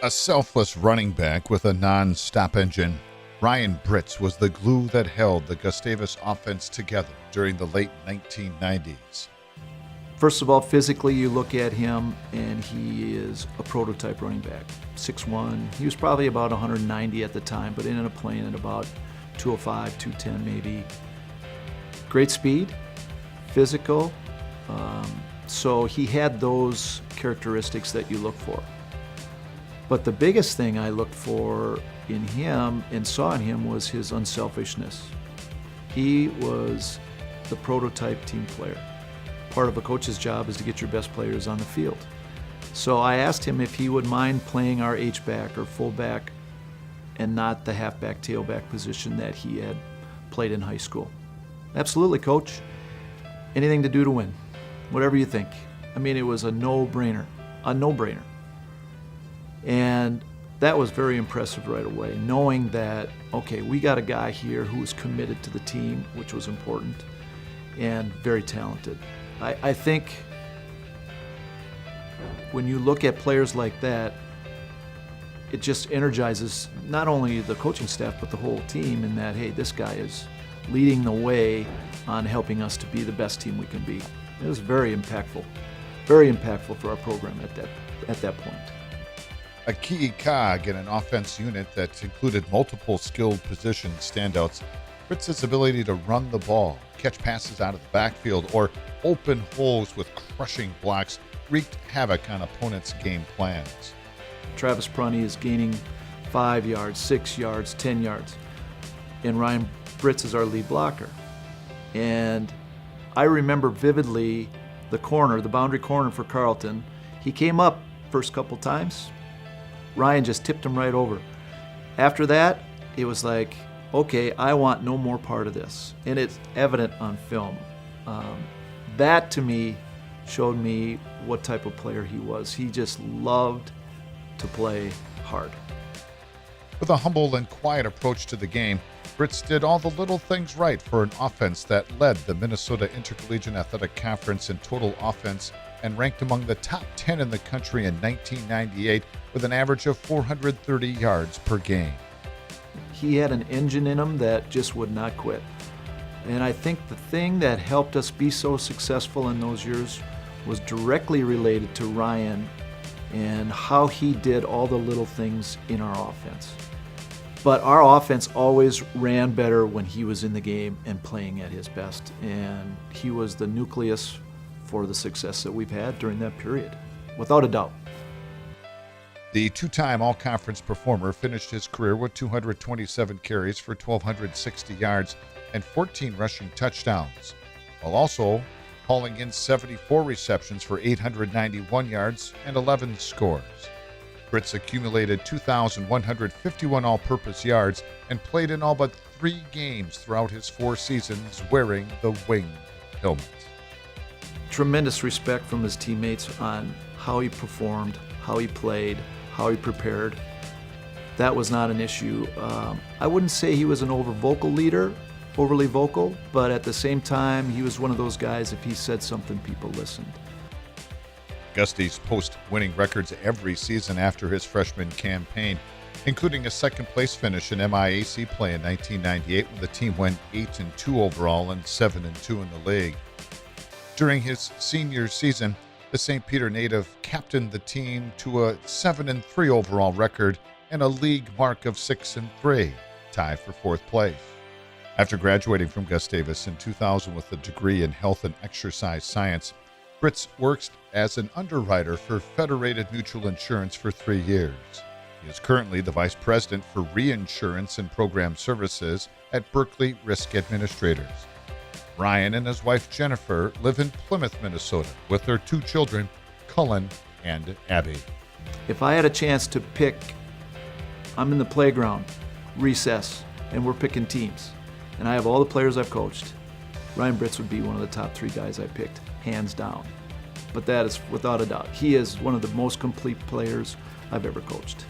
A selfless running back with a non-stop engine, Ryan Britz was the glue that held the Gustavus offense together during the late 1990s. First of all, physically, you look at him, and he is a prototype running back. 6'1". He was probably about 190 at the time, but ended up playing at about 205, 210 maybe. Great speed, physical. So he had those characteristics that you look for. But the biggest thing I looked for in him and saw in him was his unselfishness. He was the prototype team player. Part of a coach's job is to get your best players on the field. So I asked him if he would mind playing our H-back or fullback and not the halfback, tailback position that he had played in high school. Absolutely, coach. Anything to do to win. Whatever you think. I mean, it was a no-brainer. And that was very impressive right away, knowing that, okay, we got a guy here who was committed to the team, which was important, and very talented. I think when you look at players like that, it just energizes not only the coaching staff, but the whole team in that, hey, this guy is leading the way on helping us to be the best team we can be. It was very impactful for our program at that point. A key cog in an offense unit that included multiple skilled position standouts, Britz's ability to run the ball, catch passes out of the backfield, or open holes with crushing blocks wreaked havoc on opponents' game plans. Travis Prunty is gaining 5 yards, 6 yards, 10 yards, and Ryan Britz is our lead blocker. And I remember vividly the boundary corner for Carleton. He came up first couple times. Ryan just tipped him right over. After that, it was like, okay, I want no more part of this. And it's evident on film. That to me showed me what type of player he was. He just loved to play hard. With a humble and quiet approach to the game, Britz did all the little things right for an offense that led the Minnesota Intercollegiate Athletic Conference in total offense and ranked among the top 10 in the country in 1998 with an average of 430 yards per game. He had an engine in him that just would not quit. And I think the thing that helped us be so successful in those years was directly related to Ryan and how he did all the little things in our offense. But our offense always ran better when he was in the game and playing at his best. And he was the nucleus for the success that we've had during that period, without a doubt. The two-time all-conference performer finished his career with 227 carries for 1,260 yards and 14 rushing touchdowns, while also hauling in 74 receptions for 891 yards and 11 scores. Britz accumulated 2,151 all-purpose yards and played in all but 3 games throughout his 4 seasons wearing the winged helmet. Tremendous respect from his teammates on how he performed, how he played, how he prepared. That was not an issue. I wouldn't say he was an overly vocal, but at the same time, he was one of those guys, if he said something, people listened. Gusty's post-winning records every season after his freshman campaign, including a second-place finish in MIAC play in 1998 when the team went 8-2 overall and 7-2 in the league. During his senior season, the St. Peter native captained the team to a 7-3 overall record and a league mark of 6-3, tied for 4th place. After graduating from Gustavus in 2000 with a degree in health and exercise science, Britz works as an underwriter for Federated Mutual Insurance for 3 years. He is currently the Vice President for Reinsurance and Program Services at Berkeley Risk Administrators. Ryan and his wife Jennifer live in Plymouth, Minnesota, with their 2 children, Cullen and Abby. If I had a chance to pick, I'm in the playground, recess, and we're picking teams, and I have all the players I've coached, Ryan Britz would be one of the top 3 guys I picked, hands down. But that is without a doubt. He is one of the most complete players I've ever coached.